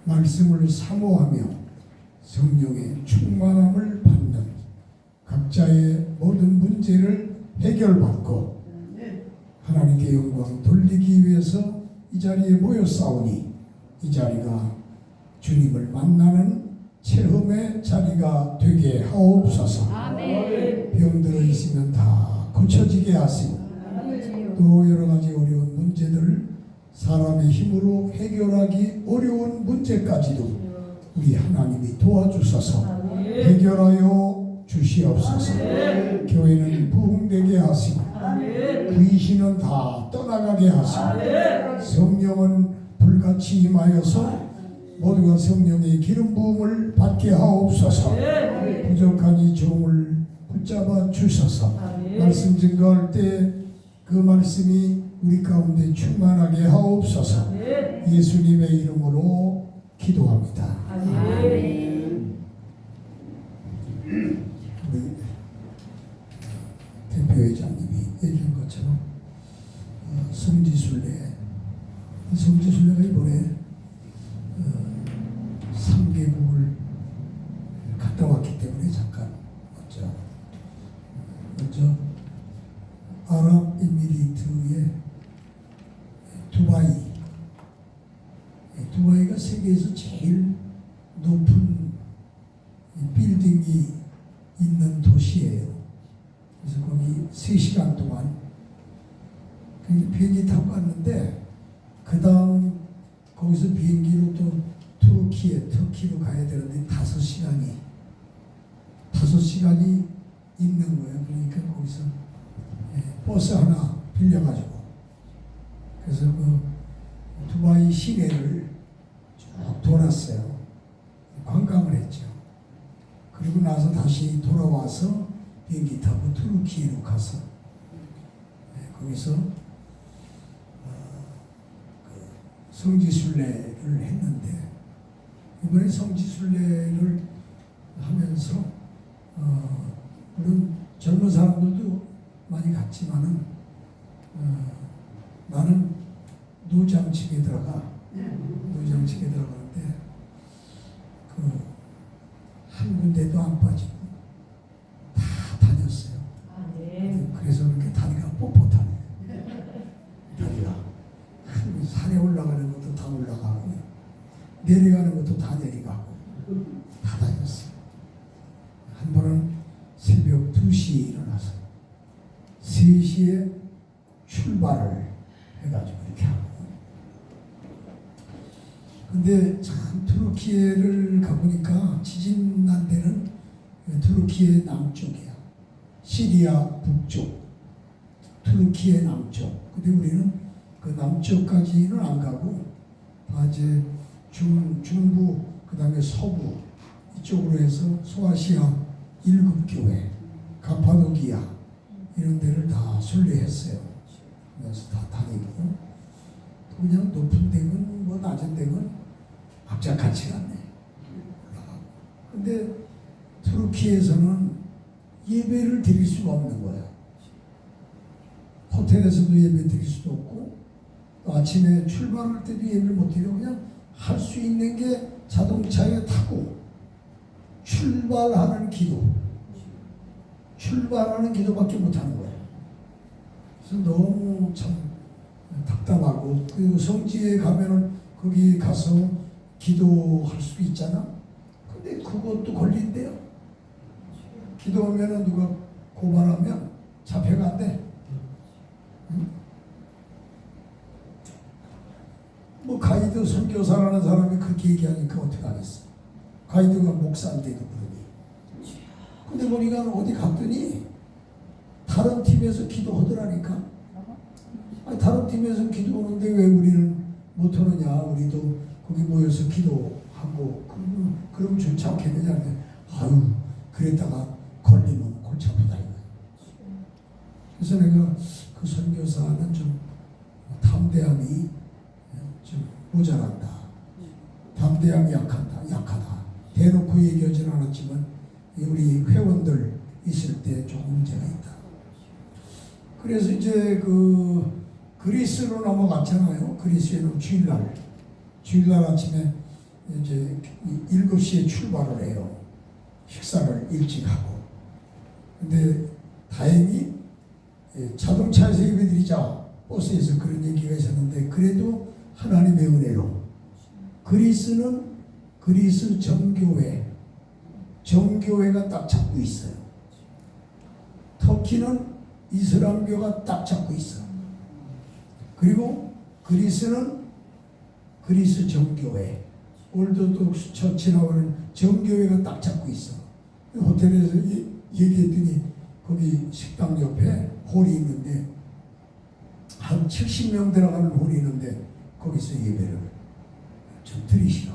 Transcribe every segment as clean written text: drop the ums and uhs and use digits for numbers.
말씀을 사모하며 성령의 충만함을 받는 각자의 모든 문제를 해결받고 하나님께 영광 돌리기 위해서 이 자리에 모였사오니 이 자리가 주님을 만나는 체험의 자리가 되게 하옵소서. 아멘. 병들어 있으면 다 고쳐지게 하시고 또 여러 가지 어려운 문제들을 사람의 힘으로 해결하기 어려운 문제까지도 우리 하나님이 도와주셔서 해결하여 주시옵소서. 교회는 부흥되게 하시고 귀신은 다 떠나가게 하시고 성령은 불같이 임하여서 모두가 성령의 기름 부음을 받게 하옵소서. 부족한 이 종을 붙잡아 주셔서 말씀 증거할 때 그 말씀이 우리 가운데 충만하게 하옵소서. 예수님의 이름으로 기도합니다. 아멘. 우리 대표회장님이 얘기한 것처럼 성지순례가 이번에 3개국을 갔다 왔기 때문에 잠깐 먼저 아랍에미리트의 두바이가 세계에서 제일 높은 빌딩이 있는 도시예요. 그래서 거기 3시간 동안 비행기 타고 갔는데 그 다음 거기서 비행기로 또 터키로 가야 되는데 5시간이 있는 거예요. 그러니까 거기서 버스 하나 빌려가지고 그래서 그 두바이 시내를 쭉 돌았어요. 관광을 했죠. 그리고 나서 다시 돌아와서 비행기 타고 터키로 가서 거기서 성지순례를 했는데 이번에 성지순례를 하면서 물론 젊은 사람들도 많이 갔지만은 나는 노장층에 들어가는데 한 군데도 안 빠지고 다 다녔어요. 그래서 그렇게 다리가 뻣뻣하네. 다리가 산에 올라가는 것도 다 올라가고 내려가는 것도 다 내려가고 다 다녔어요. 한 번은 새벽 2시에 일어나서 3시에 출발을 해가지고 이렇게 하고 근데 참 터키를 가보니까 지진 난 데는 터키의 남쪽이야. 시리아 북쪽, 터키의 남쪽. 근데 우리는 그 남쪽까지는 안 가고 다 이제 중부 그 다음에 서부 이쪽으로 해서 소아시아 7교회, 가파도기아 이런 데를 다 순례했어요. 그래서 다 다니고 그냥 높은 데는 뭐 낮은 데는 악착같이 갔네. 근데 터키에서는 예배를 드릴 수가 없는 거예요. 호텔에서도 예배 드릴 수도 없고 또 아침에 출발할 때도 예배를 못 드려. 그냥 할 수 있는 게 자동차에 타고 출발하는 기도밖에 못하는 거예요. 그래서 너무 참 답답하고 그리고 성지에 가면은 거기 가서 기도할 수 있잖아. 근데 그것도 걸린대요. 기도하면은 누가 고발하면 잡혀간대. 뭐 가이드 선교사라는 사람이 그렇게 얘기하니까 어떻게 하겠어. 가이드가 목사인데도 그러니. 근데 보니까 어디 갔더니 다른 팀에서 기도하더라니까. 아니, 다른 팀에서 기도하는데 왜 우리는 못하느냐. 우리도 거기 모여서 기도하고 그럼 좋지 않겠느냐. 아유 그랬다가 걸리면 골치 아프다 이거야. 그래서 내가 그 선교사는 좀 담대함이 좀 모자란다. 담대함이 약하다. 대놓고 얘기하지는 않았지만 우리 회원들 있을 때 조금 문제가 있다. 그래서 이제 그리스로 넘어갔잖아요. 그리스에는 주일날 아침에 이제 7시에 출발을 해요. 식사를 일찍 하고. 근데 다행히 자동차에서 예배드리자 버스에서 그런 얘기가 있었는데, 그래도 하나님의 은혜로 그리스는 그리스 정교회가 딱 잡고 있어요. 터키는 이슬람교가 딱 잡고 있어. 그리고 그리스는 그리스 정교회, 올더독스 처치라고 하는 정교회가 딱 잡고 있어. 호텔에서 얘기했더니 거기 식당 옆에 홀이 있는데 한 70명 들어가는 홀이 있는데 거기서 예배를 좀 드리시라.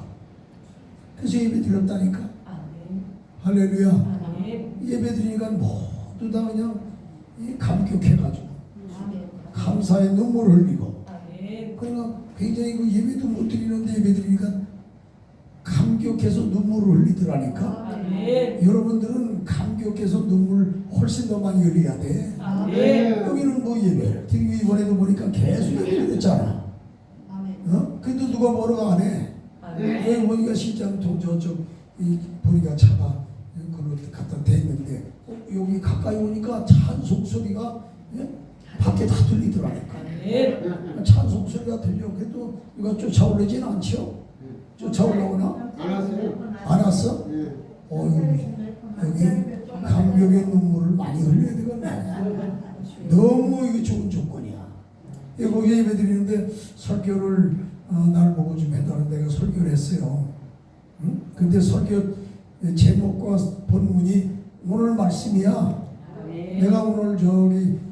그래서 예배 드렸다니까. 할렐루야. 예배 드리니까 모두 다 그냥 감격해가지고 감사의 눈물을 흘리고. 그러니까 굉장히 그 예배도 못 드리는데 예배 드리니까 감격해서 눈물을 흘리더라니까. 여러분들은 감격해서 눈물 훨씬 더 많이 흘려야 돼. 여기는 뭐 예배를 드리고 이번에도 보니까 계속 예배를 했잖아. 그래도 누가 뭐라고 안 해. 여기 보니까 시장통 저쪽 보니까 차가 그걸로 갖다 댔는데 여기 가까이 오니까 찬송 소리가 밖에 다 들리더라니까. 찬송 소리가 들려. 그래도 누가 쫓아오르진 않죠? 쫓아올라오나? 안 왔어요? 안 왔어? 여기 감격의 눈물을 많이 흘려야 되겠네. 너무 이게 좋은 조건이야. 거기 예배 드리는데 설교를 날 보고 좀 해달라고 내가 설교를 했어요. 응? 근데 설교 제목과 본문이 오늘 말씀이야. 내가 오늘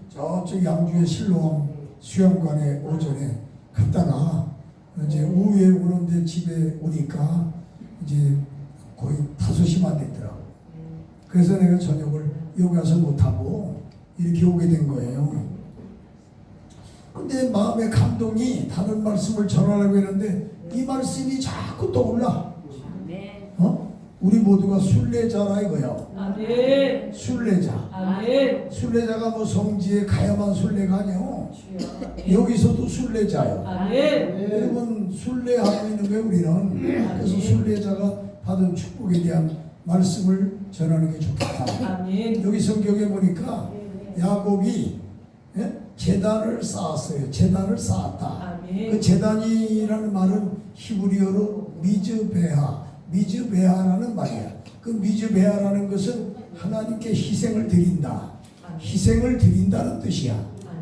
저쪽 양주의 실로암 수영관에 오전에 갔다가 이제 오후에 오는데 집에 오니까 이제 거의 5시만 됐더라고. 그래서 내가 저녁을 여기 와서 못하고 이렇게 오게 된 거예요. 근데 마음의 감동이 다른 말씀을 전하려고 했는데 이 말씀이 자꾸 떠올라. 우리 모두가 순례자라 이거야. 순례자. 순례자가 뭐 성지에 가야만 순례가 아니요. 여기서도 순례자요. 여러분 순례하고 있는 거예요 우리는. 그래서 순례자가 받은 축복에 대한 말씀을 전하는 게 좋겠다. 여기 성경에 보니까 야곱이 제단을 쌓았어요. 제단을 쌓았다. 그 제단이라는 말은 히브리어로 미즈베하라는 말이야. 그 미즈베하라는 것은 하나님께 희생을 드린다. 희생을 드린다는 뜻이야.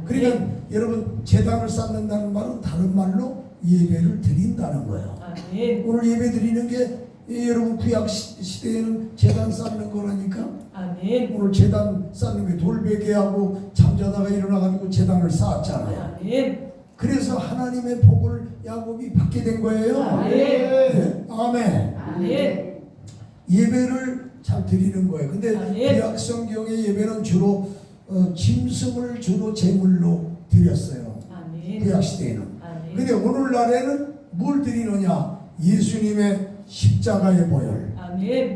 그러니까 여러분 제단을 쌓는다는 말은 다른 말로 예배를 드린다는 거예요. 오늘 예배 드리는 게 여러분 구약 시대에는 제단 쌓는 거라니까. 오늘 제단 쌓는 게 돌베개하고 잠자다가 일어나가지고 제단을 쌓았잖아요. 그래서 하나님의 복을 야곱이 받게 된 거예요. 네? 아멘. 예배를 잘 드리는 거예요. 근데 구약 성경의 예배는 주로 짐승을 주로 제물로 드렸어요. 구약 시대에는. 근데 오늘날에는 뭘 드리느냐? 예수님의 십자가의 보혈,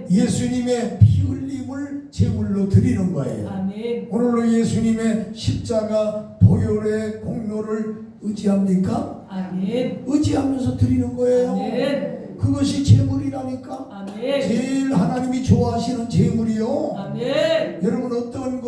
예수님의 피 흘림을 제물로 드리는 거예요. 오늘로 예수님의 십자가 보혈의 공로를 의지합니까? 의지하면서 드리는 거예요. 그것이 제물이라니까. 제일 하나님이 좋아하시는 제물이요. 여러분 어떤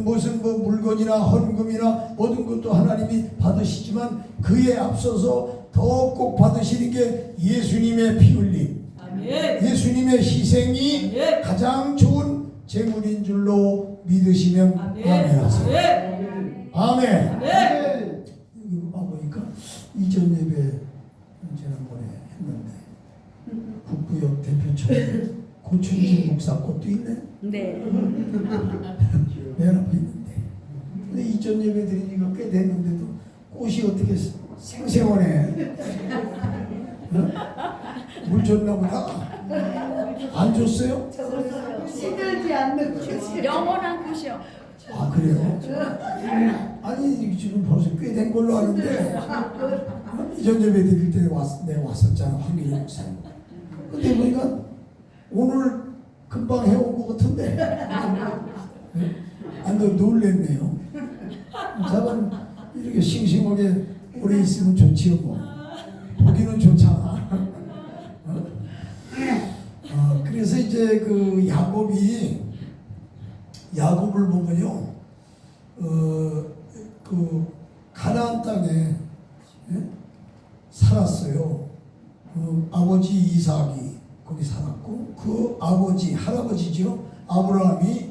무슨 물건이나 헌금이나 모든 것도 하나님이 받으시지만 그에 앞서서 더 꼭 받으시는 게 예수님의 피 흘림, 예수님의 희생이 가장 좋은 제물인 줄로 믿으시면 아멘하세요. 아멘. 여기 와보니까 이전 예배 지난번에 했는데 북부역 대표촌에 고춘진 목사 꽃도 있네. 맨 앞에 있는데. 근데 이전 예배 드리니까 꽤 됐는데도 꽃이 어떻게 생생하네. 물 줬나 보다. 안 줬어요? 시들지 않는 꽃이 영원한 꽃이요. 아 그래요? 아니 지금 벌써 꽤 된 걸로 아는데 이전 예배 드릴 때 내가 왔었잖아. 황길영 목사님. 근데 보니까 오늘 금방 해온 것 같은데. 너 놀랬네요. 저는 이렇게 싱싱하게 오래 있으면 좋지요 뭐. 보기는 좋잖아. 이제 그 야곱을 보면요, 그 가나안 땅에 예? 살았어요. 그 아버지 이삭이 거기 살았고 그 아버지 할아버지죠 아브라함이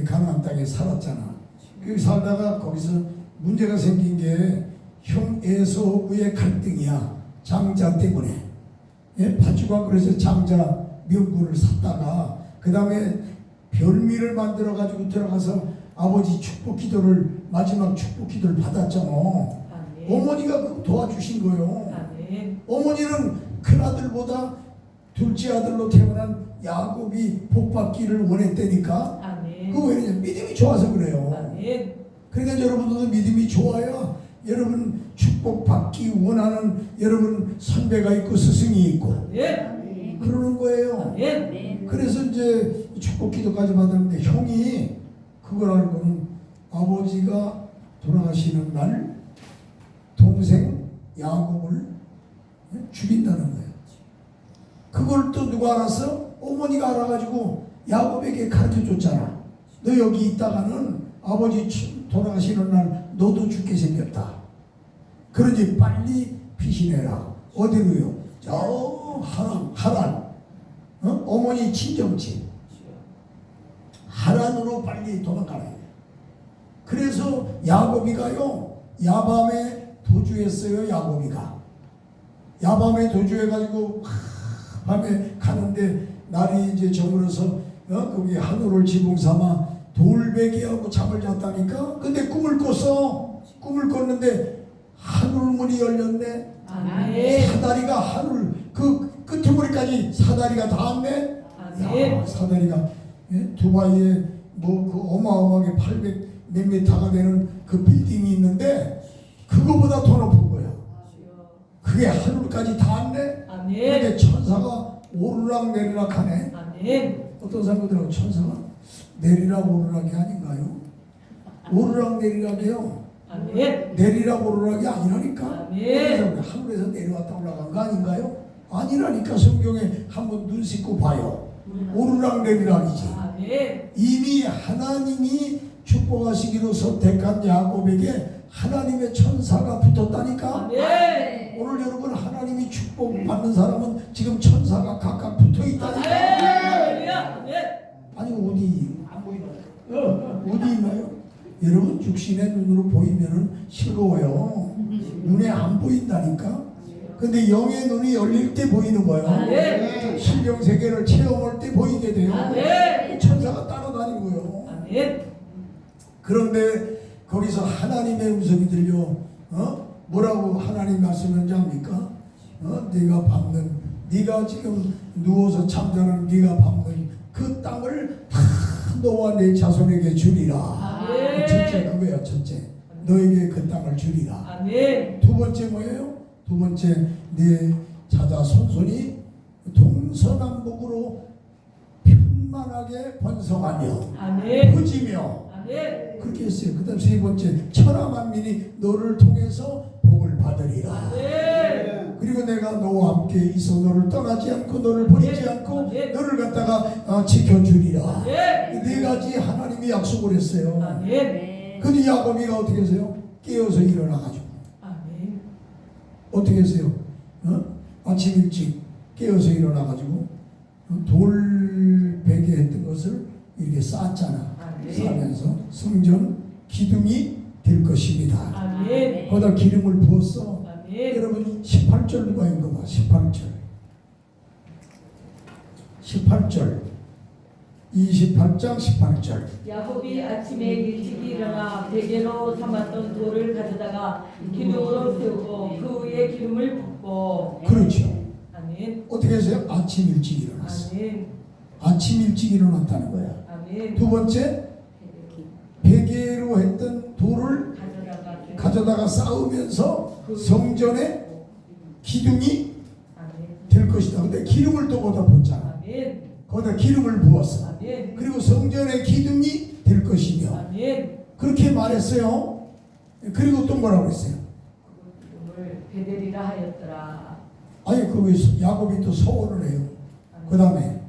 가나안 땅에 살았잖아. 거기 살다가 거기서 문제가 생긴 게 형 에서의 갈등이야. 장자 때문에. 예? 팥주가 그래서 장자 명분을 샀다가 그 다음에 별미를 만들어 가지고 들어가서 아버지 축복 기도를 마지막 축복 기도를 받았잖아. 어머니가 그거 도와주신 거예요. 어머니는 큰아들보다 둘째 아들로 태어난 야곱이 복받기를 원했다니까. 그거 왜냐? 믿음이 좋아서 그래요. 그러니까 여러분들도 믿음이 좋아야 여러분 축복받기 원하는 여러분 선배가 있고 스승이 있고 그러는 거예요. 그래서 이제 축복 기도까지 받았는데 형이 그걸 알고는 아버지가 돌아가시는 날 동생 야곱을 죽인다는 거예요. 그걸 또 누가 알았어? 어머니가 알아가지고 야곱에게 가르쳐줬잖아. 너 여기 있다가는 아버지 돌아가시는 날 너도 죽게 생겼다. 그러니 빨리 피신해라. 어디로요? 저 하란. 어머니 친정집 하란으로 빨리 도망가라. 그래서 야곱이가요 야밤에 도주했어요. 야밤에 도주해가지고 밤에 가는데 날이 이제 저물어서 거기 하늘을 지붕 삼아 돌베개하고 잠을 잤다니까. 근데 꿈을 꿨는데 하늘문이 열렸네. 사다리가 하늘 그 끄트머리까지 사다리가 닿았네. 야, 사다리가 두바이에 뭐 그 어마어마하게 800 몇 미터가 되는 그 빌딩이 있는데 그거보다 더 높은 거야. 그게 하늘까지 닿았네. 근데 천사가 오르락 내리락 하네. 어떤 사람들은 천사가 내리락 오르락이 아닌가요? 오르락 내리락이요. 내리락 오르락이 아니라니까. 그래서 하늘에서 내려왔다 올라간 거 아닌가요? 아니라니까. 성경에 한번 눈 씻고 봐요. 오르락 내리락이지. 이미 하나님이 축복하시기로 선택한 야곱에게 하나님의 천사가 붙었다니까. 오늘 여러분 하나님이 축복받는 사람은 지금 천사가 각각 붙어있다니까. 아니 어디 안 보이나요? 어디 있나요? 여러분 육신의 눈으로 보이면은 즐거워요. 눈에 안 보인다니까. 근데 영의 눈이 열릴 때 보이는 거예요. 신령 세계를 체험할 때 보이게 돼요. 천사가 따라다니고요. 그런데 거기서 하나님의 음성이 들려. 뭐라고 하나님 말씀하는지 압니까? 네가 지금 누워서 잠자는 네가 밟는 그 땅을 다 너와 내 자손에게 주리라. 첫째 그거야. 첫째 너에게 그 땅을 주리라. 두 번째 뭐예요? 두 번째 네 자자 손손이 동서남북으로 편만하게 번성하며 퍼지며 그렇게 했어요. 그 다음 세 번째 천하만민이 너를 통해서 복을 받으리라. 그리고 내가 너와 함께 있어 너를 떠나지 않고 너를 버리지 않고 너를 갖다가 지켜주리라. 네 가지 하나님이 약속을 했어요. 근데 야곱이가 어떻게 했어요? 깨어서 일어나가지고 어떻게 했어요? 아침 일찍 깨어서 일어나가지고 돌베개 했던 것을 이렇게 쌓았잖아. 싸면서 성전 기둥이 될 것입니다. 거기다 기름을 부었어. 여러분 18절 누가 읽어봐. 18절 28장 18절. 야곱이 아침에 일찍 일어나 베개로 삼았던 돌을 가져다가 기둥으로 세우고 그 위에 기름을 붓고. 그렇죠. 아멘. 어떻게 해서요? 아침 일찍 일어났어. 아멘. 아침 일찍 일어났다는 거야. 아멘. 두 번째 베개로 했던 돌을 가져다가 쌓으면서 성전의 기둥이 될 것이다. 근데 기름을 또 거기다 붓잖아. 아멘. 거기다 기름을 부었어. 아멘. 그리고 성전의 기둥이 될 것이며. 아멘. 그렇게 말했어요. 그리고 또 뭐라고 했어요? 그걸 베델이라 하였더라. 아니 거기서 야곱이 또 서원을 해요. 그 다음에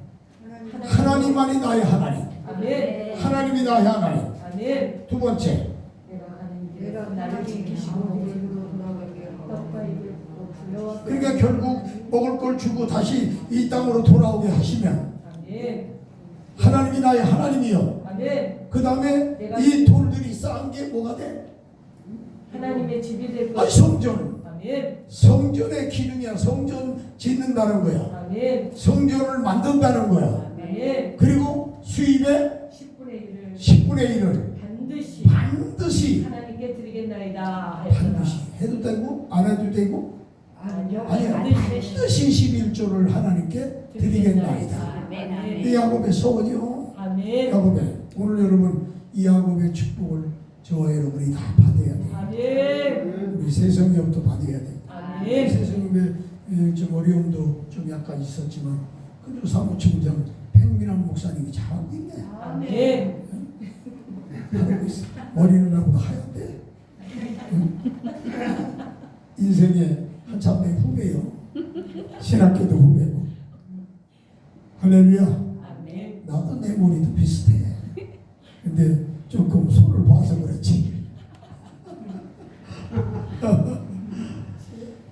하나님 그것만이 나의 하나님. 아멘. 하나님이 나의 하나님. 아멘. 두 번째, 내가 가는 길에 내가 나를 지키시고 떡과 입을 부여와 그러니까 결국 먹을 걸 주고 다시 이 땅으로 돌아오게 하시면 아멘. 하나님이 나의 하나님이요. 아멘. 그 다음에 이 돌들이 쌓은 게 뭐가 돼? 하나님의 집이 될 아, 것. 성전. 아멘. 성전의 기능이야. 성전 짓는다는 거야. 아멘. 성전을 만든다는 거야. 아멘. 그리고 수입의 10분의 1을 10분의 1을 반드시 반드시 하나님께 드리겠나이다. 반드시 해도 되고 안 해도 되고 아니요. 아니 반드시 11조를 하나님께 드리겠나이다. 아멘. 이 야곱의 소원이요. 아멘. 야곱의 오늘 여러분 이 야곱의 축복을 저와 여러분이 다 받아야 돼요. 아멘. 우리 세성이형도 받아야 돼요. 아멘. 세성님의 좀 어려움도 좀 약간 있었지만 그래도 사무총장 백민환 목사님이 잘하고 있네. 아멘. 하고 있어. 머리는 나보다 하얀데. 응? 인생의 한참 내 후배요. 신학교도 후배고. 할렐루야. 아멘. 나도 내 머리도 비슷해. 근데 조금 손을 봐서 그렇지.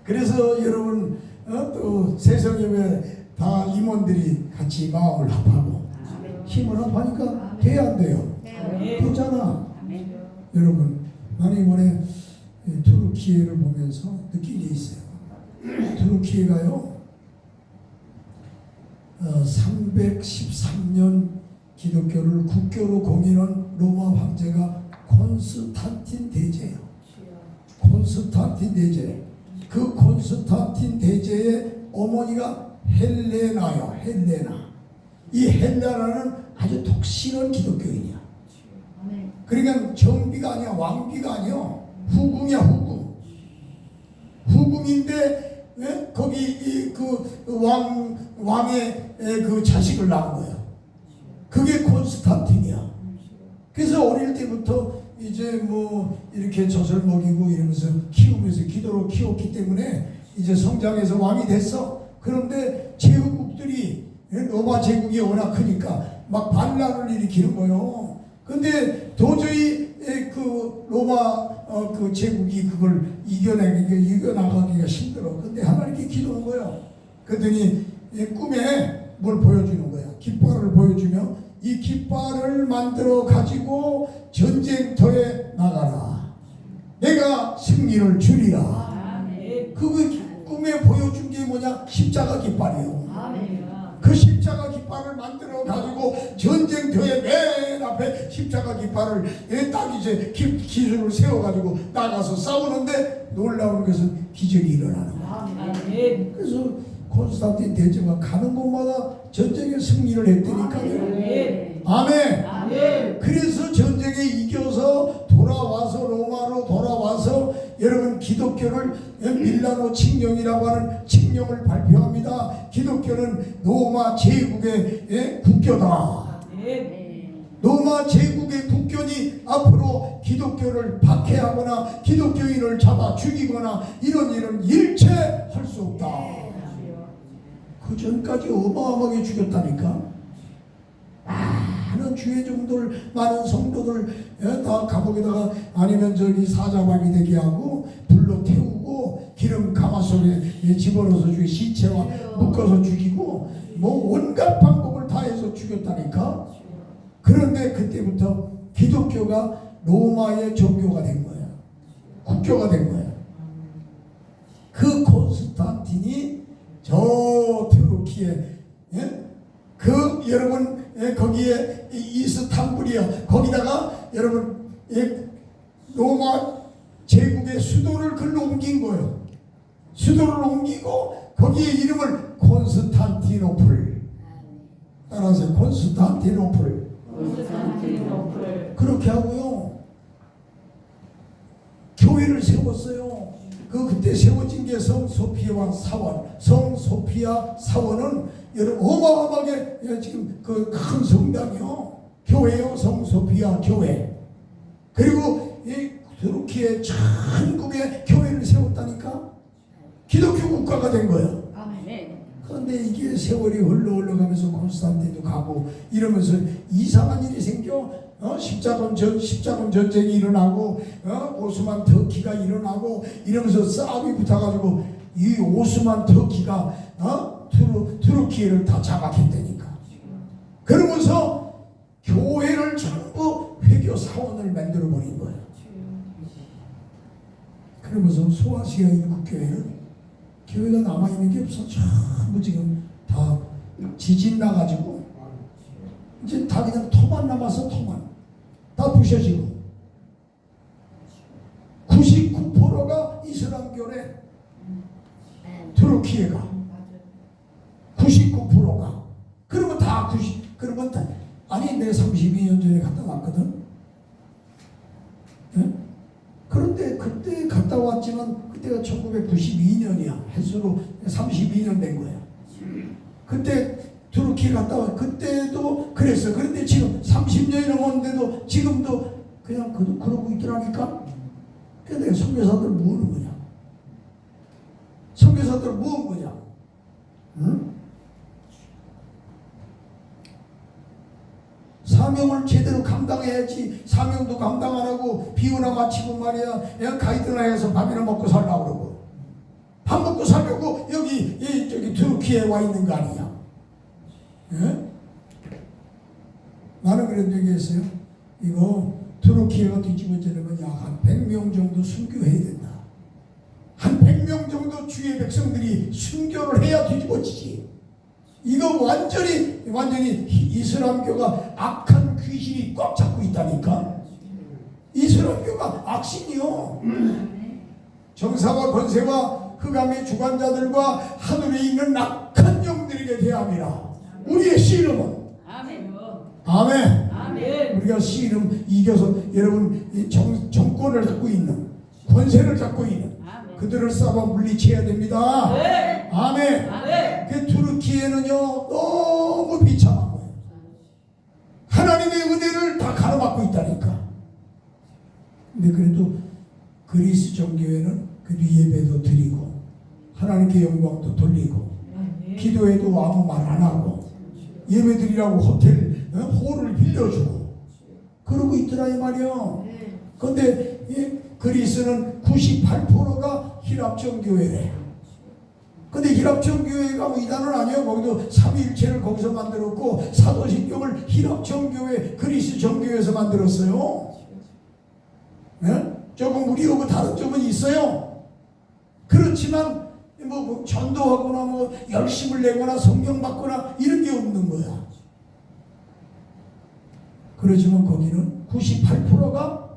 그래서 여러분 또 세상에 다 임원들이 같이 마음을 합하고 힘을 합하니까 돼야 안 돼요. 아멘. 되잖아. 여러분 나는 이번에 투르키예를 보면서 느낀 게 있어요. 투르키예가요 313년 기독교를 국교로 공인한 로마 황제가 콘스탄틴 대제예요. 콘스탄틴 대제. 그 콘스탄틴 대제의 어머니가 헬레나요. 헬레나. 이 헬레나는 아주 독실한 기독교인이야. 그러니까 정비가 아니야. 왕비가 아니야. 후궁이야. 후궁. 후궁인데 거기 그 왕의 그 자식을 낳은 거야. 그게 콘스탄틴이야. 그래서 어릴 때부터 이제 뭐 이렇게 젖을 먹이고 이러면서 키우면서 기도로 키웠기 때문에 이제 성장해서 왕이 됐어. 그런데 제후국들이 로마 제국이 워낙 크니까 막 반란을 일으키는 거예요. 근데 도저히 그 로마 그 제국이 그걸 이겨나가기가 힘들어. 근데 하나님께 기도한 거예요. 그랬더니 꿈에 뭘 보여주는 거야. 깃발을 보여주며 이 깃발을 만들어 가지고 전쟁터에 나가라. 내가 승리를 주리라. 아멘. 그 꿈에 보여준 게 뭐냐? 십자가 깃발이에요. 아멘. 그 십자가 깃발을 만들어 가지고 전쟁터에 맨 앞에 십자가 깃발을 딱 이제 기술을 세워 가지고 나가서 싸우는데 놀라운 것은 기적이 일어나는 거야. 아멘. 그래서 콘스탄틴 대제가 가는 곳마다 전쟁에 승리를 했다니까요. 아멘. 아멘. 아멘. 그래서 전쟁에 이겨서 돌아와서 로마로 돌아와서 여러분 기독교를 밀라노 칙령이라고 하는 칙령을 발표합니다. 기독교는 로마 제국의 국교다. 아멘. 로마 제국의 국교니 앞으로 기독교를 박해하거나 기독교인을 잡아 죽이거나 이런 일은 일체 할 수 없다. 그 전까지 어마어마하게 죽였다니까. 많은 주의 종들, 많은 성도들 다 감옥에다가 아니면 저기 사자박이 되게 하고 불로 태우고 기름 가마솥에 집어넣어서 죽이 시체와 묶어서 죽이고 뭐 온갖 방법을 다 해서 죽였다니까. 그런데 그때부터 기독교가 로마의 종교가 된 거야. 국교가 된 거야. 그 콘스탄틴이 저 트루키에 그 여러분 거기에 이스탄불이요. 거기다가 여러분 로마 제국의 수도를 글로 옮긴 거예요. 수도를 옮기고 거기에 이름을 콘스탄티노플. 따라서 콘스탄티노플. 콘스탄티노플. 그렇게 하고요. 교회를 세웠어요. 그때 세워진 게 성소피아 사원. 성소피아 사원은 여러분 어마어마하게 지금 그 큰 성당이요. 교회요. 성소피아 교회. 그리고 이 turuki의 전국에 교회를 세웠다니까. 기독교 국가가 된 거예요. 아멘. 그런데 이게 세월이 흘러가면서 콘스탄티도 가고 이러면서 이상한 일이 생겨. 십자군 전쟁이 일어나고 오스만 터키가 일어나고 이러면서 싸움이 붙어가지고 이 오스만 터키가 투르키예를 다 장악했다니까. 그러면서 교회를 전부 회교 사원을 만들어 버린 거예요. 그러면서 소아시아 일국 교회는 교회가 남아있는 게 없어. 전부 지금 다 지진 나가지고 이제 다 그냥 터만 남아서 터만 다 부셔지고 99%가 이슬람교래. 투르키예가 99%가 그러면 다 그러면 다 아니 내가 32년 전에 갔다 왔거든. 네? 그런데 그때 갔다 왔지만 그때가 1992년이야. 횟수로 32년 된 거야. 그때 투르키 갔다 와 그때도 그랬어. 그런데 지금 30년이 넘었는데도 지금도 그냥 그러고 있더라니까. 그래서 내가 선교사들 뭐하는 거냐? 선교사들 뭐한 거냐? 응? 사명을 제대로 감당해야지. 사명도 감당 안 하고 비우나 마치고 말이야. 그냥 가이드라에서 밥이나 먹고 살라고 그러고 밥 먹고 살려고 여기 저기 투르키에 와 있는 거 아니냐? 예? 나는 그런 적이 있어요. 이거 투르키에가 뒤집어지려면 약 한 100명 정도 순교해야 된다. 한 100명 정도 주의 백성들이 순교를 해야 뒤집어지지. 이거 완전히 이슬람교가 악한 귀신이 꽉 잡고 있다니까. 이슬람교가 악신이요. 정사와 권세와 흑암의 주관자들과 하늘에 있는 악한 영들에게 대함이라. 우리의 씨름은 아멘. 우리가 씨름 이겨서 여러분 정권을 갖고 있는 권세를 갖고 있는 그들을 싸워 물리쳐야 됩니다. 아멘. 그 투르키에는요 너무 비참한 거예요. 하나님의 은혜를 다 가로막고 있다니까. 근데 그래도 그리스 정교회는 그래도 예배도 드리고 하나님께 영광도 돌리고 기도해도 아무 말 안 하고 예배 드리라고 호텔 홀을 빌려주고 그러고 있더라 이 말이요. 근데 그리스는 98%가 히랍정교회래. 근데 히랍정교회가 뭐 이단은 아니에요. 거기도 삼위일체를 거기서 만들었고 사도신경을 히랍정교회 그리스 정교회에서 만들었어요. 네? 조금 우리하고 다른 점은 있어요. 그렇지만 뭐 전도하거나 뭐 열심을 내거나 성령 받거나 이런 게 없는 거야. 그렇지만 거기는 98%가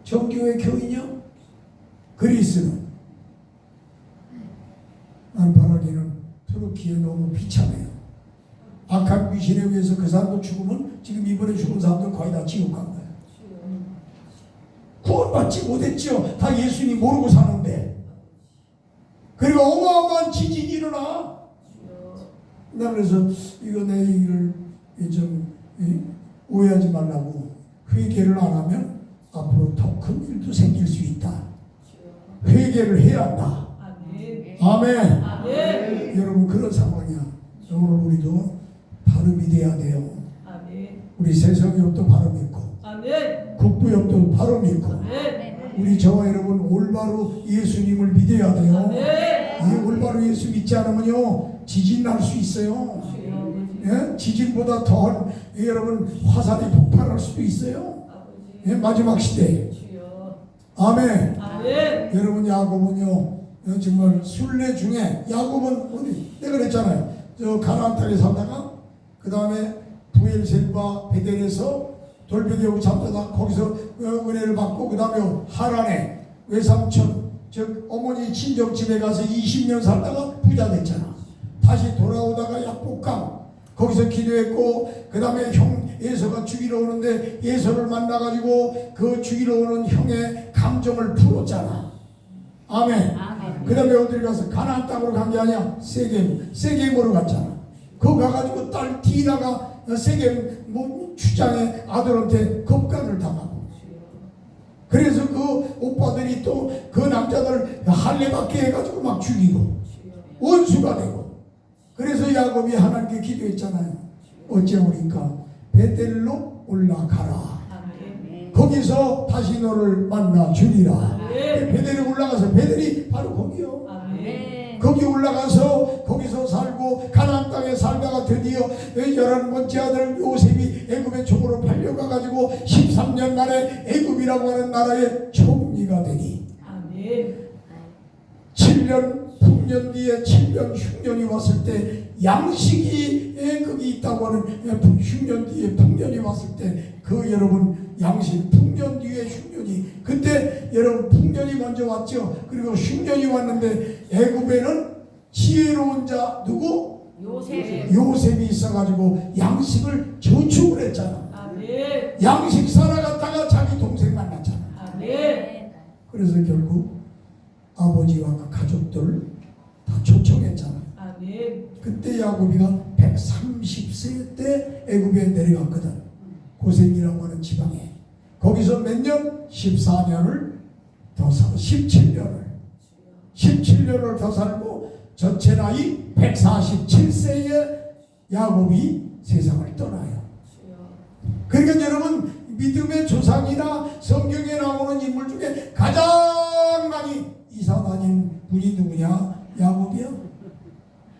정교회 교인이요. 그리스는 난 바라기는 투르키에 너무 비참해요. 악한 귀신에 의해서 그 사람도 죽으면 지금 이번에 죽은 사람들 거의 다 지옥 간 거예요. 구원받지 못했죠. 다 예수님 모르고 사는데. 그리고 어마어마한 지진이 일어나. 나 그래서 이거 내 얘기를 좀 오해하지 말라고 회개를 안 하면 앞으로 더 큰 일도 생길 수 있다. 회개를 해야 한다. 아멘. 아멘. 여러분 그런 상황이야. 오늘 우리도 발음이 돼야 돼요. 아멘. 우리 세성이업도 발음 있고 아멘. 국부업도 발음 있고 아멘. 우리 저와 여러분 올바로 예수님을 믿어야 돼요. 아멘. 이 올바로 예수 믿지 않으면요 지진 날 수 있어요. 예? 지진보다 더 여러분 화산이 폭발할 수도 있어요. 예? 마지막 시대에. 아멘. 아멘. 여러분 야곱은요 정말 순례 중에 야곱은 어디 내가 그랬잖아요. 저 가나안 땅에 살다가 그 다음에 부엘셀바 베델에서 돌베개하고 잠자다 거기서 은혜를 받고 그 다음에 하란에 외삼촌 즉 어머니 친정집에 가서 20년 살다가 부자 됐잖아. 다시 돌아오다가 약복강 거기서 기도했고 그 다음에 형 예서가 죽이러 오는데 예서를 만나가지고 그 죽이러 오는 형의 감정을 풀었잖아. 아멘. 그 다음에 어디를 가서 가나안 땅으로 간 게 아니야. 세겜으로 갔잖아. 거기 가가지고 딸 디나가 세겜 뭐 추장의 아들한테 겁간을 당하고 그래서 그 오빠들이 또 그 남자들 할례받게 해가지고 막 죽이고 원수가 되고 그래서 야곱이 하나님께 기도했잖아요. 어찌하오리까? 베델로 올라가라. 아멘. 거기서 다시 너를 만나 주리라. 아멘. 베델에 올라가서, 베델이 바로 거기요. 아멘. 거기 올라가서 거기서 살고 가나안 땅에 살다가 드디어 11번째 아들 요셉이 애굽의 종으로 팔려가 가지고 13년 만에 애굽이라고 하는 나라의 총리가 되니 아멘. 7년 풍년 뒤에 7년 흉년이 왔을 때 양식이 거기 있다고 하는 흉년 뒤에 풍년이 왔을 때 그 여러분 양식 풍년 뒤에 흉년이 그때 여러분 풍년이 먼저 왔죠. 그리고 흉년이 왔는데 애굽에는 지혜로운 자 누구? 요셉이 있어가지고 양식을 저축을 했잖아. 아멘. 양식 살아갔다가 자기 동생 만났잖아. 아멘. 그래서 결국 아버지와 그 가족들 다 초청했잖아. 아멘. 그때 야곱이가 130세 때 애굽에 내려갔거든. 고센이라고 하는 지방에. 거기서 몇 년? 14년을 더 살고 17년을 더 살고 전체 나이 147세에 야곱이 세상을 떠나요. 그러니까 여러분 믿음의 조상이나 성경에 나오는 인물 중에 가장 많이 이사 다닌 분이 누구냐? 야곱이야.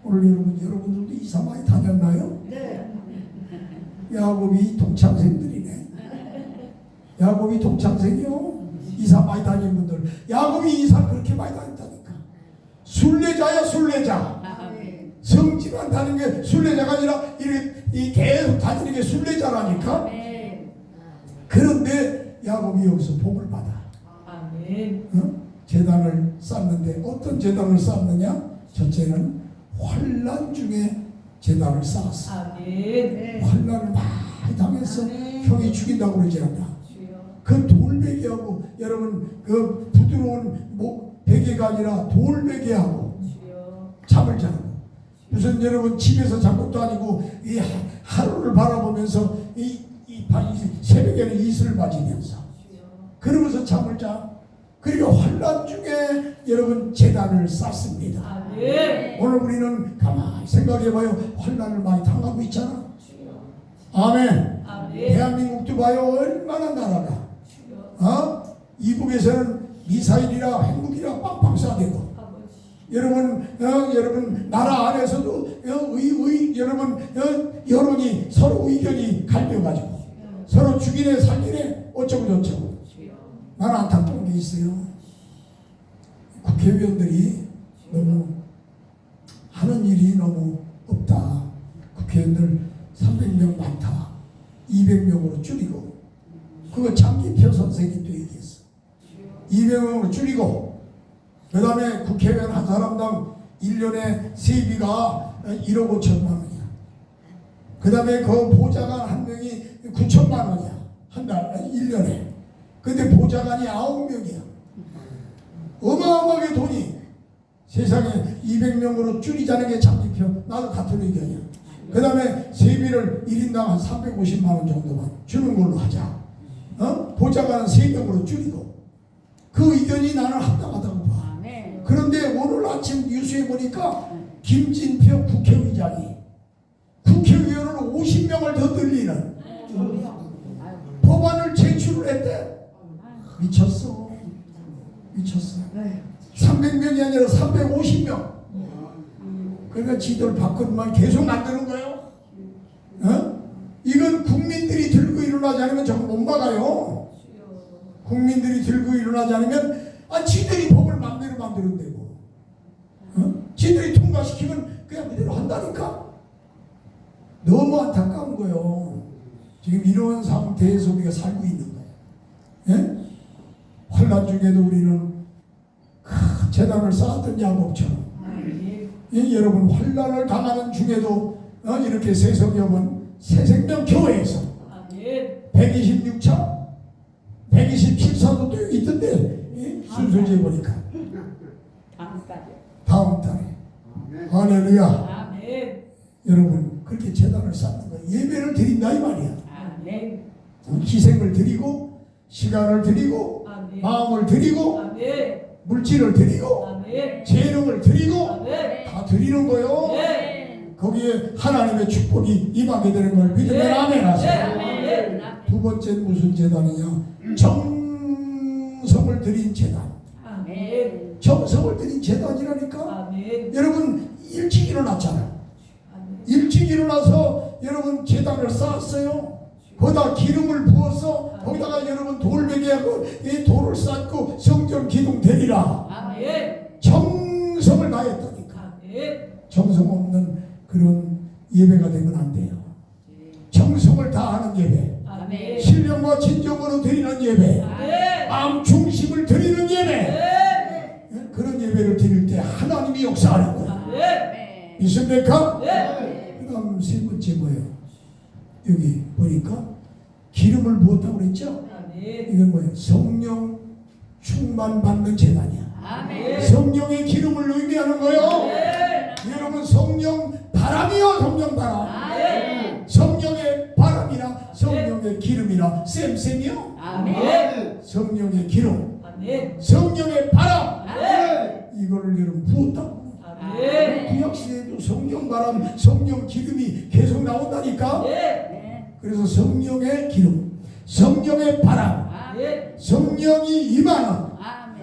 오늘 여러분들도 이사 많이 다녔나요? 네. 야곱이 동창생들이네. 야곱이 동창생이요. 이사 많이 다닌 분들. 야곱이 이사 그렇게 많이 다녔다니까. 순례자야 순례자. 아멘. 성지만 다니는 게 순례자가 아니라 이 계속 다니는 게 순례자라니까. 아멘. 그런데 야곱이 여기서 복을 받아. 아멘. 제단을 쌓는데 어떤 제단을 쌓느냐? 첫째는 환난 중에 제단을 쌓았어. 아멘. 환난을 많이 당했어. 아멘. 형이 죽인다고 그러지 않나? 주여. 그 돌베개하고 여러분 그 부드러운 베개가 아니라 돌베개하고 주여. 잠을 자고 무슨 여러분 집에서 잔 것도 아니고 이 하루를 바라보면서 이 새벽에는 이슬을 맞으면서 주여. 그러면서 잠을 자. 그리고 환난 중에 여러분 제단을 쌓습니다. 아멘. 오늘 우리는 가만히 생각해봐요. 환난을 많이 당하고 있잖아. 주여. 아멘. 아멘. 대한민국도 봐요. 얼마나 나라가. 주여. 이북에서는 미사일이라 핵무기라 빵빵 쏴대고. 아버지. 여러분 나라 안에서도 여러분 여론이 서로 의견이 갈려가지고 서로 죽이네 살리네 어쩌고 저쩌고. 주여. 나는 안타까운 게 있어요. 국회의원들이 너무 하는 일이 너무 없다. 국회의원들 300명 많다. 200명으로 줄이고 그거 장기표 선생이 또 얘기했어. 200명으로 줄이고 그 다음에 국회의원 한 사람당 1년에 세비가 1억 5천만 원이야. 그 다음에 그 보좌관 한 명이 9천만 원이야. 한 달, 1년에. 근데 보좌관이 9명이야. 어마어마하게 돈이 세상에 200명으로 줄이자는 게 장기표. 나도 같은 의견이야. 그 다음에 세비를 1인당 한 350만 원 정도만 주는 걸로 하자. 보좌관은 3명으로 줄이고. 그 의견이 나는 합당하다고 봐. 그런데 오늘 아침 뉴스에 보니까 김진표 국회의장이 국회의원을 50명을 더 늘리는 법안을 제출을 했대. 미쳤어. 미쳤어. 300명이 아니라 350명. 그러니까 지도를 바꾸면 계속 만드는 거예요. 이건 국민들이 들고 일어나지 않으면 저거 못 막아요. 국민들이 들고 일어나지 않으면 지들이 법을 마음대로 만드는데고. 지들이 통과시키면 그냥 그대로 한다니까. 너무 안타까운 거예요. 지금 이런 상태에서 우리가 살고 있는 거예요. 환난 중에도 우리는 큰 재단을 쌓았던 야곱처럼 여러분 환난을 당하는 중에도 이렇게 새성경은 새생명 교회에서 126차 127사도 또 있던데 순서지에 보니까 다음 달에 할렐루야. 여러분 그렇게 재단을 쌓는 거예요. 예배를 드린다 이 말이야. 희생을 드리고 시간을 드리고 마음을 드리고 물질을 드리고 재능을 드리고 다 드리는 거요. 거기에 하나님의 축복이 임하게 되는 걸 믿으면 아멘 하세요. 네. 두 번째는 무슨 제단이냐? 정성을 들인 제단. 아멘. 정성을 들인 제단이라니까. 아멘. 여러분 일찍 일어났잖아요. 일찍 일어나서 여러분 제단을 쌓았어요. 거기다 기름을 부어서 거기다가 여러분 돌베개하고 이 돌을 쌓고 성전 기둥 대리라. 아멘. 정성을 다했다니까. 아멘. 정성 없는 그런 예배가 되면 안 돼요. 정성을 다하는 예배, 아멘. 신령과 진정으로 드리는 예배, 아멘. 마음 중심을 드리는 예배, 네. 그런 예배를 드릴 때 하나님이 역사하는 거예요. 아멘. 믿습니까? 네. 그 다음 세 번째 뭐예요? 여기 보니까 기름을 부었다고 그랬죠? 아멘. 이건 뭐예요? 성령 충만 받는 재단이야. 아멘. 성령의 기름을 의미하는 거예요. 네. 여러분 성령 바람이요, 성령 바람. 아멘. 성령의 바람이나 성령의 기름이나 쌤쌤이요. 아멘. 성령의 기름, 아멘. 성령의 바람, 아멘. 이거를 여러분 부었다고. 아멘. 구약시대에도 성령 바람, 성령 기름이 계속 나온다니까. 네. 그래서 성령의 기름, 성령의 바람, 네. 성령이 임하는,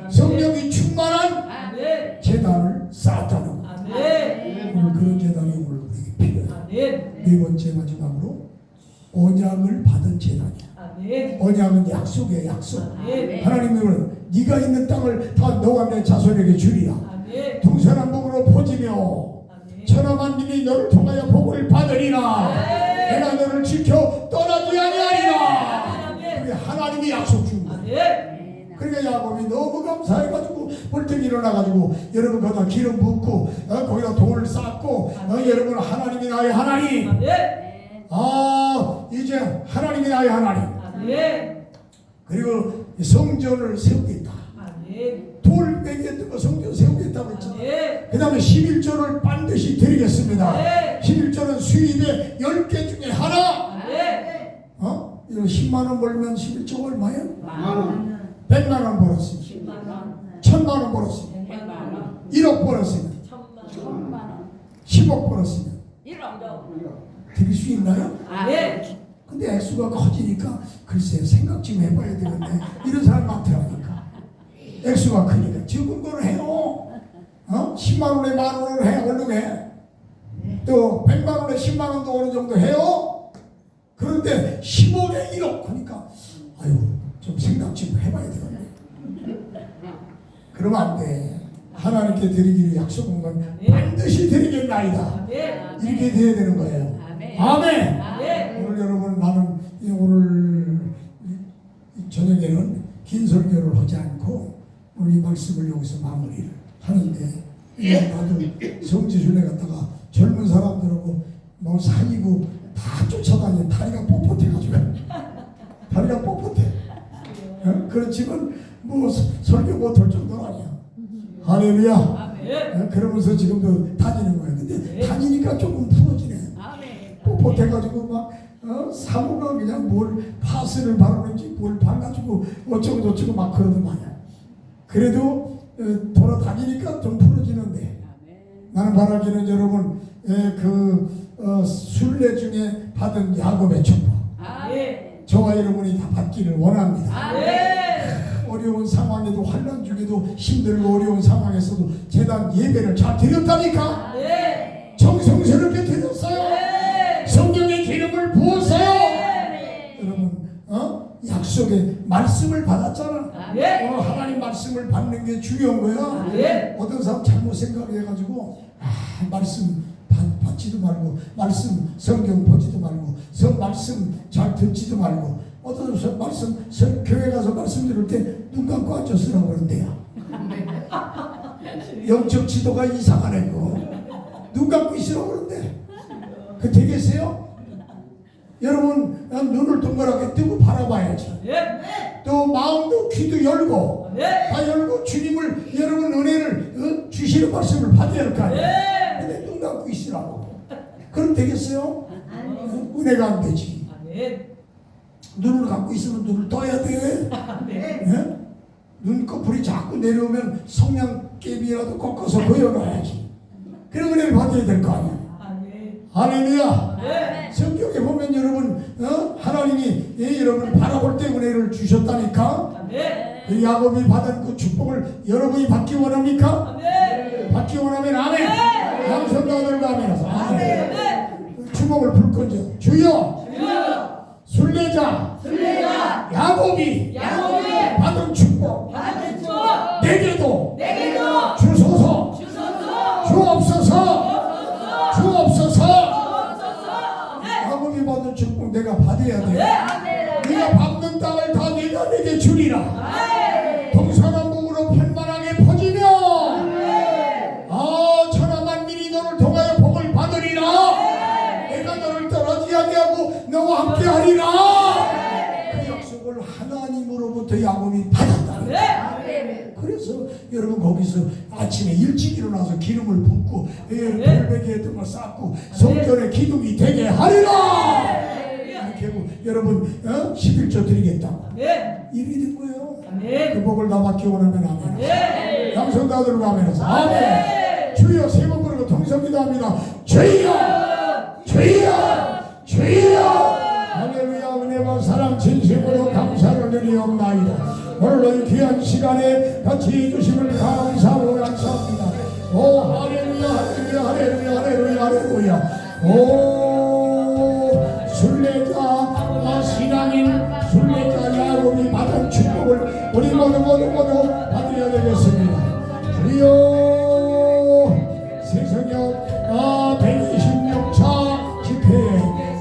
성령이 충만한 아멘. 제단을 쌓았다는 거. 아멘. 오늘 그런 제단이 오늘 우리에게 필요해요. 아멘. 네 번째 마지막으로 언약을 받은 제단이야. 아멘. 언약은 약속이야, 약속. 아멘. 하나님은 네가 있는 땅을 다 너와 내 자손에게 주리라. 아멘. 동서남북으로 퍼지며 아멘. 천하만민이 너를 통하여 복을 받으리라. 아멘. 내가 너를 지켜 떠나지 아니하리라. 아멘. 그게 하나님이 약속 준 거야. 아멘. 그러니까 야곱이 너무 감사해가지고 벌떡 일어나가지고 여러분 거기다 기름 붓고 거기다 돌을 쌓고 여러분 하나님이 나의 하나님. 아멘. 이제 하나님이 나의 하나님. 아멘. 그리고 성전을 세우겠다. 아멘. 돌베개 뜨고 성전 세우겠다고 했죠. 아멘. 그 다음에 11조를 반드시 드리겠습니다. 네. 11조는 수입의 10개 중에 하나. 아멘. 이거 10만원 벌면 11조가 얼마예요? 만원. 100만원 벌었으면 10만원. 1000만원 벌었으면 100만원. 1억 벌었으면 1000만원. 10억 벌었으면 1억. 드릴 수 있나요? 아멘. 근데 액수가 커지니까 글쎄 생각 좀 해봐야 되겠네. 이런 사람 많더라니까. 액수가 크니까 적은 거를 해요. 10만원에 만원을 해. 얼른 해. 또 100만원에 10만원도 어느 정도 해요. 그런데 10억에 1억 그러니까 아유 좀 생각 좀 해봐야 되겠네. 그러면 안 돼. 하나님께 드리기를 약속한 건 반드시 드리겠나이다. 아멘. 이렇게 돼야 되는 거예요. 아멘. 아멘. 오늘 여러분 나는 오늘 저녁에는 긴 설교를 하지 않고 오늘 이 말씀을 여기서 마무리를 하는데 나도 성지순례 갔다가 젊은 사람들하고 뭐 사귀고 다 쫓아다니 다리가 뻣뻣해가지고 다리가 뻣뻣해. 그렇지만 뭐 설교 못할 정도는 아니야. 할렐루야. 아멘. 그러면서 지금도 다니는 거예요. 근데 다니니까 조금 부러지네. 뻣뻣해가지고 막 사모가 그냥 뭘 파스를 바르는지 뭘 발라주고 어쩌고 저쩌고 막 그러더만요. 그래도 돌아다니니까 좀 부러지는데 나는 바라기는 여러분 순례 중에 받은 야곱의 축복 아멘. 저와 여러분이 다 받기를 원합니다. 아멘. 어려운 상황에도 환난 중에도 힘들고 어려운 상황에서도 제단 예배를 잘 드렸다니까. 아멘. 정성스럽게 드렸어요. 성령의 기름을 부었어요. 여러분 약속의 말씀을 받았잖아. 하나님 말씀을 받는 게 중요한 거야. 어떤 사람 잘못 생각해가지고 말씀 받지도 말고 말씀 성경 보지도 말고 말씀 잘 듣지도 말고 어떤 사람 말씀 교회 가서 말씀 들을 때 눈 감고 앉아 쓰라고 그런대요. 영적 지도가 이상하네 거. 눈 감고 있으라고 그러는데 그 되겠어요? 여러분 눈을 동그랗게 뜨고 바라봐야지. 또 마음도 귀도 열고 다 열고 주님을 여러분 은혜를 주시는 말씀을 받아야 할 거 아니에요. 근데 눈 감고 있으라고. 그럼 되겠어요? 은혜가 안 되지. 눈을 감고 있으면 눈을 떠야 돼. 예? 눈꺼풀이 자꾸 내려오면 성냥개비라도 꺾어서 보여놔야지. 그런 은혜를 받아야 될 거 아니야. 할렐루야. 네. 성경에 보면 여러분 하나님이 여러분 바라볼 때 은혜를 주셨다니까. 네. 그 야곱이 받은 그 축복을 여러분이 받기 원합니까? 네. 받기 원하면 아멘. 양손가들과 아멘하소. 아멘. 네. 주먹을 불 건져 주여 주여 순례자 야곱이 받은 축복 받은 축복 내게도 내게도 주소서 주소서 주옵소서. 네. 야곱이 받은 축복 내가 받아야 돼. 네. 네가 밟는 땅을 다 내가 내게 주리라. 네. 동서남북으로 편만하게 퍼지며 천하 만민이 너를 통하여 복을 받으리라. 내가 너를 떠나지 아니하고 너와 함께 하리라. 그 약속을 하나님으로부터 야곱이 받았다. 네. 그래서 여러분 거기서 아침에 일찍 일어나서 기름을 붓고 돌베개 했던 걸 쌓고 성전의 기둥이 되게 하리라. 이렇게 하고 여러분 11조 드리겠다고 네. 일이 된 거예요. 네. 그 복을 다 받기 원하면 아멘. 네. 양손 다 들고 아멘하소. 아멘. 주여 세 번 부르고 통성기도합니다. 주여 할렐루야. 은혜와 사랑 진심으로 감사를 드리옵나이다. 오늘 이 귀한 시간에 같이 해주심을 감사합니다. 오 할렐루야. 오 순례자 신앙인 순례자 야곱이 받은 축복을 우리 모두 받아야 되겠습니다. 주여 세성역 126차 집회에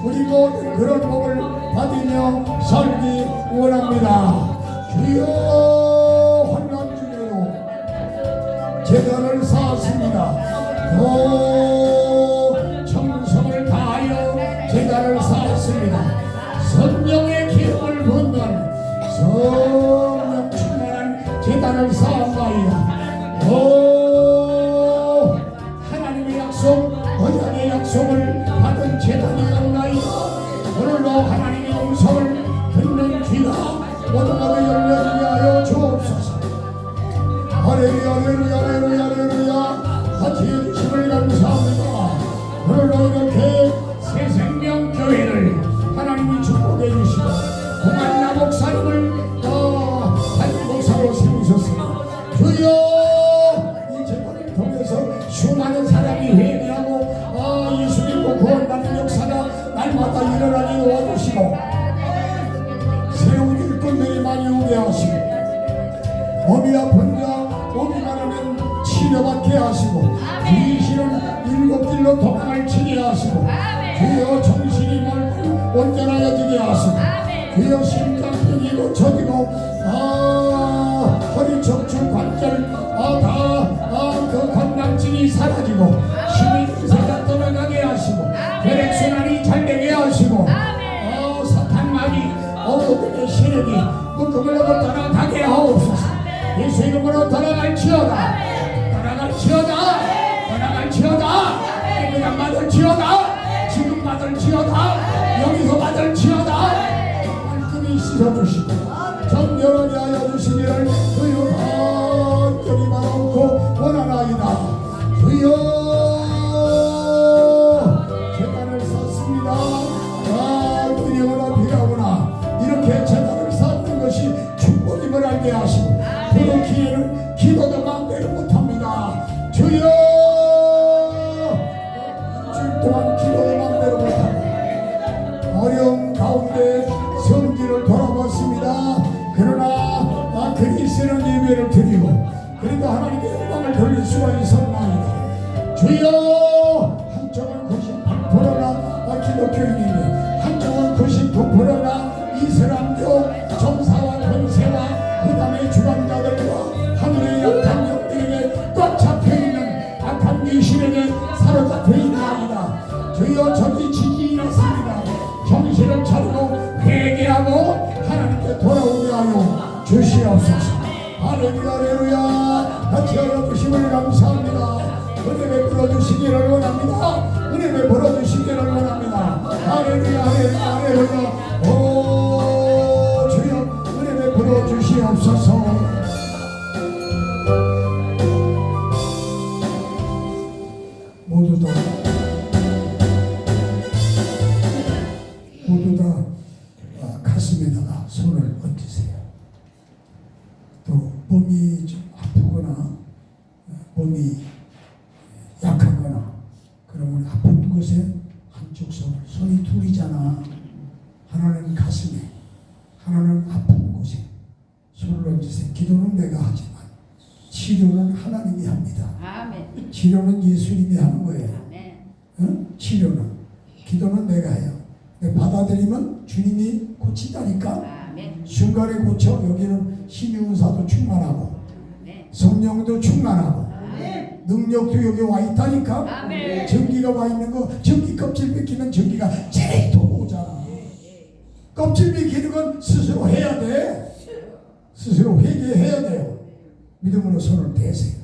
우리 모두 그런 복을 받으며 살기 원합니다. 주여 환난 중에도 제단을 쌓았습니다. 정성을 다하여 제단을 쌓았습니다. 성령의 기름을 붓는 성령 충만한 제단을 쌓았나이다. 하나님의 약속 언약의 약속을 받은 제단이었나이다. 오늘도 하나님의 음성을 듣는 귀가 모두 열려지게 하여 주옵소서. 할렐루야. 같이 해주심을 감사합니다. 오늘도 이렇게 새생명 교회를 하나님이 축복해 주시고 공안나 목사님을 담임 목사로 세우셨습니다. 주여 이 재판을 통해서 수많은 사람이 회개하고 예수 믿고 구원받는 역사가 날마다 일어나게 도와주시고 새로운 일꾼들이 많이 오게 하시고 몸이 아픈 자 몸이 마르면 치료받게 하시고 귀신은 일곱 길로 도망을 치게 하시고 주여 정신이 맑고 온전하여지게 하시고 주여 심장병이 고쳐지고 허리 척추 관절 그 건망증이 사라지고 힘이 냄새가 떠나가게 하시고 혈액순환이 잘 되게 하시고 사탄마귀 어둠의 세력이 묶음으로 떠나가게 하옵소서. 예수 이름으로 떠나갈지어다. 그냥 받을지어다. 지금 받을지어다. 여기서 받을지어다. 말끔히 씻어주시고 정결하게 하여 주시기를 주여 간절히 바라고 원하나이다. 주여 제단을 쌓습니다. 은혜구나 비라구나 이렇게 제단을 쌓는 것이 축복임을 알게 하시고 그렇기에는 기도도 마음대로 못합니다. 주여 일주일 동안 기도도 마음대로 못합니다. 어려움 가운데 성질을 돌아봤습니다. 그러나 그리스는 예배를 드리고 그래도 하나님께 영광을 돌릴 수가 있었나이다. 주여 한쪽은 98%가 기독교인인데 한쪽은 99%가 이슬람교 정사와 권세와 그 다음에 주관자들과 하늘의 약한 영들에게 꽉 잡혀있는 악한 귀신에게 사로잡혀있나이다. 주여 저기 지진이 났습니다. 정신을 차리고 회개하고 하나님께 돌아오게 하여 주시옵소서. 할렐루야. 같이 하여 주심을 감사합니다. 은혜 베풀어 주시기를 원합니다. 은혜 베풀어 주시기를 원합니다. 할렐루야. 오 주여 은혜 베풀어 주시옵소서. 모두 다 얹어보세요. 한쪽 손이 둘이잖아. 하나는 가슴에, 하나는 아픈 곳에 손을 얹으세요. 기도는 내가 하지만 치료는 하나님이 합니다. 아멘. 치료는 예수님이 하는 거예요. 아멘. 응? 치료는. 기도는 내가 해요. 근데 받아들이면 주님이 고친다니까. 아멘. 순간에 고쳐. 여기는 신유은사도 충만하고 아멘. 성령도 충만하고 아멘. 능력도 여기 와 있다니까. 아멘. 전기가 와 있는 거, 전기 껍질 벗기면 전기가 제일 오잖아. 껍질 벗기는 건 스스로 해야 돼. 스스로 회개해야 돼요. 믿음으로 손을 대세요.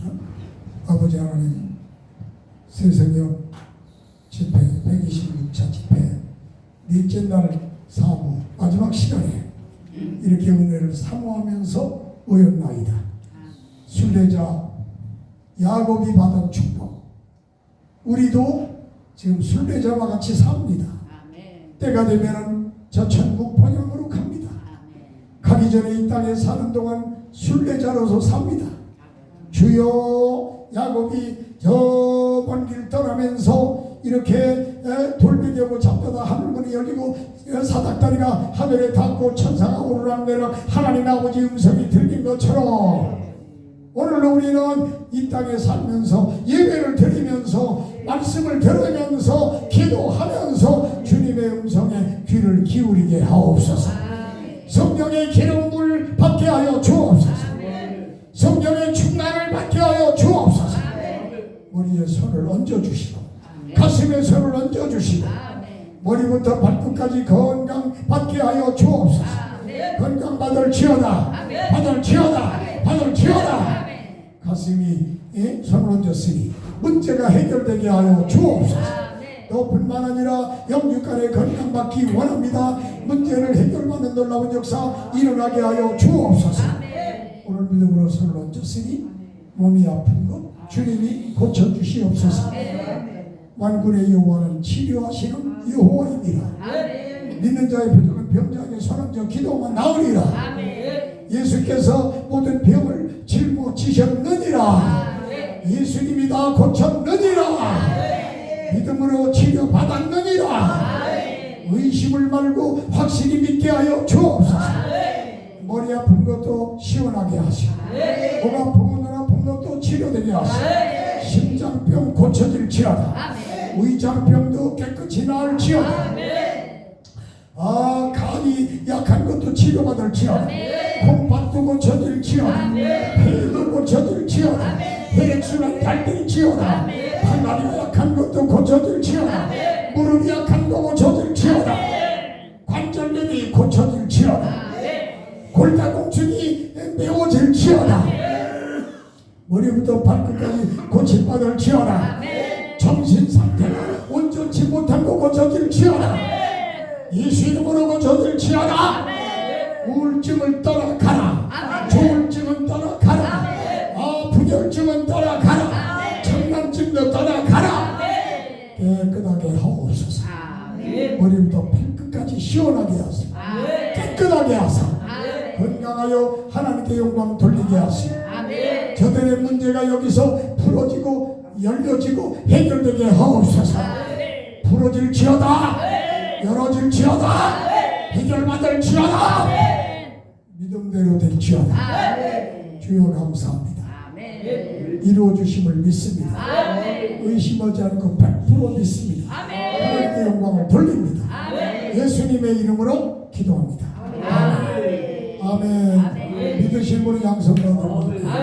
어? 아버지 하나님, 세상역 집회 126차 집회 넷째 날 사부 마지막 시간에 이렇게 은혜를 사모하면서 모였나이다. 순례자 야곱이 받은 축복, 우리도 지금 순례자와 같이 삽니다. 아멘. 때가 되면은 저 천국 번영으로 갑니다. 아멘. 가기 전에 이 땅에 사는 동안 순례자로서 삽니다. 주여, 야곱이 저 먼 길 떠나면서 이렇게 돌베개고 잡다가 하늘문이 열리고 사닥다리가 하늘에 닿고 천사가 오르락내락 하나님 아버지 음성이 들린 것처럼 오늘도 우리는 이 땅에 살면서 예배를 드리면서 말씀을 들으면서 기도하면서 주님의 음성에 귀를 기울이게 하옵소서. 성령의 기름을 받게 하여 주옵소서. 성령의 충만을 받게 하여 주옵소서. 머리에 손을 얹어주시고 가슴에 손을 얹어주시고 머리부터 발끝까지 건강 받게 하여 주옵소서. 건강 받을지어다. 받을지어다. 받을지어다. 가슴이 손을 얹었으니 문제가 해결되게 하여 주옵소서. 또 뿐만 아니라 영육간에 건강받기 원합니다. 문제를 해결받는 놀라운 역사 일어나게 하여 주옵소서. 오늘 믿음으로 손을 얹었으니 몸이 아픈 것 주님이 고쳐주시옵소서. 만군의 여호와는 치료하시는 여호와입니다. 믿는 자의 표정은 병자에게 손 얹어 기도하면 나으리라. 예수께서 모든 병을 짊어지셨느니라. 예수님이 다 고쳤느니라. 믿음으로 치료받았느니라. 의심을 말고 확실히 믿게 하여 주옵소서. 머리 아픈 것도 시원하게 하시고 목 아프고 눈 아픈 것도 치료되게 하시고 심장병 고쳐질지어다. 의장병도 깨끗이 나을지어다. 간이 약한 것도 치료받을지어다. 콩팥도 고쳐질지어다. 폐도 고쳐질지어다. 혈액순환 잘 될지어다. 팔다리가 약한 것도 고쳐질지어다. 무릎이 약한 거 고쳐질지어다. 관절염이 고쳐질지어다. 골다공증이 메워질지어다. 머리부터 발끝까지 고침받을지어다. 정신상태가 온전치 못한 거 고쳐질지어다. 예수 이름으로 고쳐질지어다. 우울증을 떠나가라. 조울증은 떠나가라. 분열증은 떠나가라. 청란증도 떠나가라. 깨끗하게 하옵소서. 머리부터 발끝까지 시원하게 하소서. 깨끗하게 하소서. 건강하여 하나님께 영광 돌리게 하시고 저들의 문제가 여기서 풀어지고 열려지고 해결되게 하옵소서. 풀어질지어다. 열어질지어다. 해결받을지어다. 믿음대로 될지어다. 주여 감사합니다. 이루어주심을 믿습니다. 의심하지 않고 100% 믿습니다. 하나님께 영광을 돌립니다. 예수님의 이름으로 기도합니다. 아멘. 믿으신 분은 양손 들어드립니다.